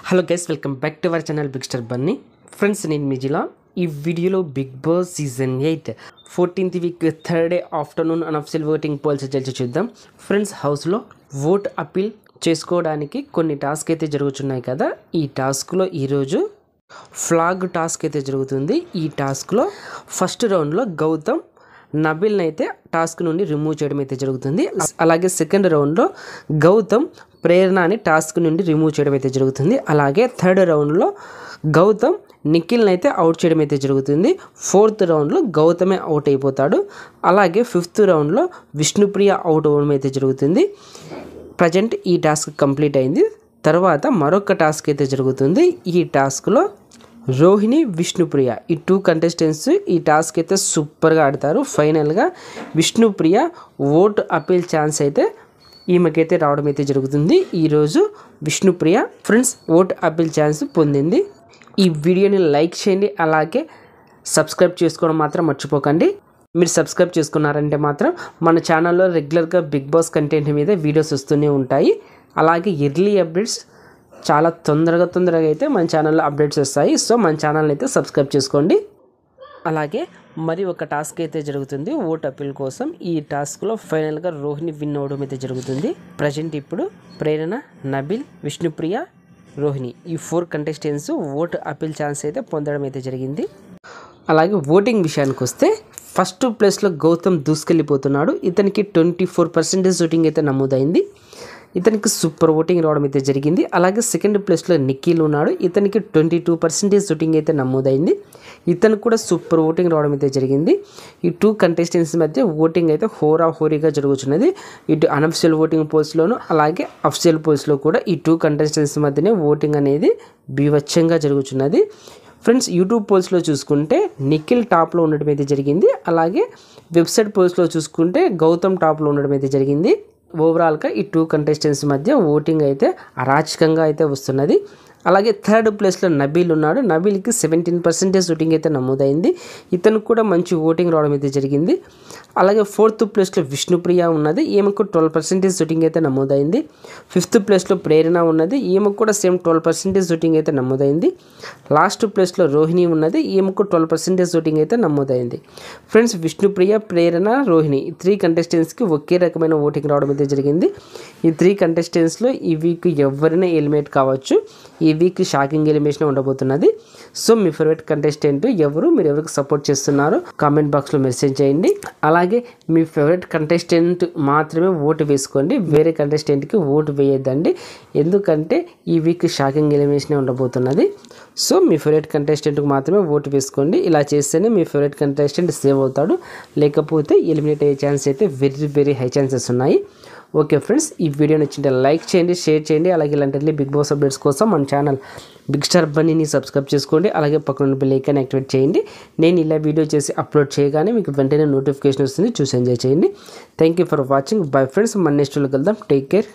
Hello guys, welcome back to our channel big star bunny. Friends, నేను మీ జిలా. ఈ వీడియోలో Bigg Boss season 8 14th week third day afternoon unofficial voting polls results చూద్దాం. Friends, హౌస్లో vote appeal చేసుకోవడానికి కొన్ని టాస్క్ అయితే జరుగుతున్నాయి కదా. ఈ టాస్క్లో ఈరోజు ఫ్లాగ్ టాస్క్ అయితే జరుగుతుంది. ఈ టాస్క్లో ఫస్ట్ రౌండ్లో గౌతమ్ నబిల్ని అయితే టాస్క్ నుండి రిమూవ్ చేయడం అయితే జరుగుతుంది. అలాగే సెకండ్ రౌండ్లో గౌతమ్ ప్రేరణని టాస్క్ నుండి రిమూవ్ చేయడం అయితే జరుగుతుంది. అలాగే థర్డ్ రౌండ్లో గౌతమ్ నిఖిల్ని అయితే అవుట్ చేయడం అయితే జరుగుతుంది. ఫోర్త్ రౌండ్లో గౌతమే అవుట్ అయిపోతాడు. అలాగే ఫిఫ్త్ రౌండ్లో విష్ణుప్రియ అవుట్ అవ్వడం అయితే జరుగుతుంది. ప్రజెంట్ ఈ టాస్క్ కంప్లీట్ అయింది. తర్వాత మరొక టాస్క్ అయితే జరుగుతుంది. ఈ టాస్క్లో రోహిణి, విష్ణుప్రియ ఈ 2 కంటెస్టెంట్స్ ఈ టాస్క్ అయితే సూపర్గా ఆడతారు. ఫైనల్గా విష్ణుప్రియ ఓట్ అపీల్ ఛాన్స్ అయితే ఈమెకైతే రావడం అయితే జరుగుతుంది. ఈరోజు Vishnupriya friends vote appeal chance పొందింది. ఈ వీడియోని లైక్ చేయండి, అలాగే సబ్స్క్రైబ్ చేసుకోవడం మాత్రం మర్చిపోకండి. మీరు సబ్స్క్రైబ్ చేసుకున్నారంటే మాత్రం మన ఛానల్లో రెగ్యులర్గా బిగ్ బాస్ కంటెంట్ మీద వీడియోస్ వస్తూనే ఉంటాయి. అలాగే ఎర్లీ అప్డేట్స్ చాలా తొందరగా అయితే మన ఛానల్లో అప్డేట్స్ వస్తాయి. సో మన ఛానల్ని అయితే సబ్స్క్రైబ్ చేసుకోండి. అలాగే మరి ఒక టాస్క్ అయితే జరుగుతుంది ఓట్ అపీల్ కోసం. ఈ టాస్క్లో ఫైనల్గా రోహిణి విన్ అవ్వడం అయితే జరుగుతుంది. ప్రజెంట్ ఇప్పుడు ప్రేరణ, నబిల్, విష్ణుప్రియ, రోహిణి ఈ 4 కంటెస్టెంట్స్ ఓట్ అపీల్ ఛాన్స్ అయితే పొందడం అయితే జరిగింది. అలాగే ఓటింగ్ విషయానికి వస్తే ఫస్ట్ ప్లేస్లో గౌతమ్ దూసుకెళ్ళిపోతున్నాడు. ఇతనికి 24% ఓటింగ్ అయితే నమోదైంది. ఇతనికి సూపర్ ఓటింగ్ రావడం అయితే జరిగింది. అలాగే సెకండ్ ప్లేస్లో నిఖిల్ ఉన్నాడు. ఇతనికి 22% ఓటింగ్ అయితే నమోదైంది. ఇతనికి కూడా సూపర్ ఓటింగ్ రావడం అయితే జరిగింది. ఈ 2 కంటెస్టెంట్స్ మధ్య ఓటింగ్ అయితే హోరాహోరీగా జరుగుతున్నది. ఇటు అనఫిషియల్ ఓటింగ్ పోల్స్లోను అలాగే అఫిషియల్ పోల్స్లో కూడా ఈ 2 కంటెస్టెంట్స్ మధ్యనే ఓటింగ్ అనేది బీభత్సంగా జరుగుతున్నది. ఫ్రెండ్స్, యూట్యూబ్ పోల్స్లో చూసుకుంటే నిఖిల్ టాప్లో ఉండడం అయితే జరిగింది. అలాగే వెబ్సైట్ పోల్స్లో చూసుకుంటే గౌతమ్ టాప్లో ఉండడం అయితే జరిగింది. ఓవరాల్గా ఈ 2 కంటెస్టెంట్స్ మధ్య ఓటింగ్ అయితే అరాచకంగా అయితే వస్తున్నది. అలాగే థర్డ్ ప్లేస్లో నబీల్ ఉన్నాడు. నబీల్కి 17% ఓటింగ్ అయితే నమోదైంది. ఇతనికి కూడా మంచి ఓటింగ్ రావడం అయితే జరిగింది. అలాగే ఫోర్త్ ప్లేస్లో విష్ణుప్రియ ఉన్నది. ఈమెకు 12% ఓటింగ్ అయితే నమోదైంది. ఫిఫ్త్ ప్లేస్లో ప్రేరణ ఉన్నది. ఈమెకు కూడా సేమ్ 12% ఓటింగ్ అయితే నమోదైంది. లాస్ట్ ప్లేస్లో రోహిణి ఉన్నది. ఈమెకు 12% ఓటింగ్ అయితే నమోదైంది. ఫ్రెండ్స్, విష్ణుప్రియ, ప్రేరణ, రోహిణి ఈ 3 కంటెస్టెంట్స్కి ఒకే రకమైన ఓటింగ్ రావడం అయితే జరిగింది. ఈ 3 కంటెస్టెంట్స్లో ఈ వీక్ ఎవరైనా ఎలిమినేట్ కావచ్చు. ఈ వీక్ షాకింగ్ ఎలిమినేషన్ ఉండబోతున్నది. సో మీ ఫేవరెట్ కంటెస్టెంట్ ఎవరు, మీరు ఎవరికి సపోర్ట్ చేస్తున్నారో కామెంట్ బాక్స్లో మెసేజ్ చేయండి. అలాగే మీ ఫేవరెట్ కంటెస్టెంట్ మాత్రమే ఓటు వేసుకోండి, వేరే కంటెస్టెంట్కి ఓటు వేయొద్దండి. ఎందుకంటే ఈ వీక్ షాకింగ్ ఎలిమినేషన్ ఉండబోతున్నది. సో మీ ఫేవరెట్ కంటెస్టెంట్కి మాత్రమే ఓటు వేసుకోండి. ఇలా చేస్తేనే మీ ఫేవరెట్ కంటెస్టెంట్ సేవ్ అవుతాడు. లేకపోతే ఎలిమినేట్ అయ్యే ఛాన్స్ అయితే వెరీ హై ఛాన్సెస్ ఉన్నాయి. ఓకే ఫ్రెండ్స్, ఈ వీడియో నచ్చింటే లైక్ చేయండి, షేర్ చేయండి. అలాగే ఇలాంటి బిగ్ బాస్ అప్డేట్స్ కోసం మన ఛానల్ బిగ్ స్టార్ బన్నీని సబ్స్క్రైబ్ చేసుకోండి. అలాగే పక్కన బెల్ ఐకాన్ యాక్టివేట్ చేయండి. నేను ఇలా వీడియో చేసి అప్లోడ్ చేయగానే మీకు వెంటనే నోటిఫికేషన్ వస్తుంది. చూసి ఎంజాయ్ చేయండి. Thank you for watching. Bye friends, మన నెక్స్ట్ వీడియోలో కలుద్దాం. Take care.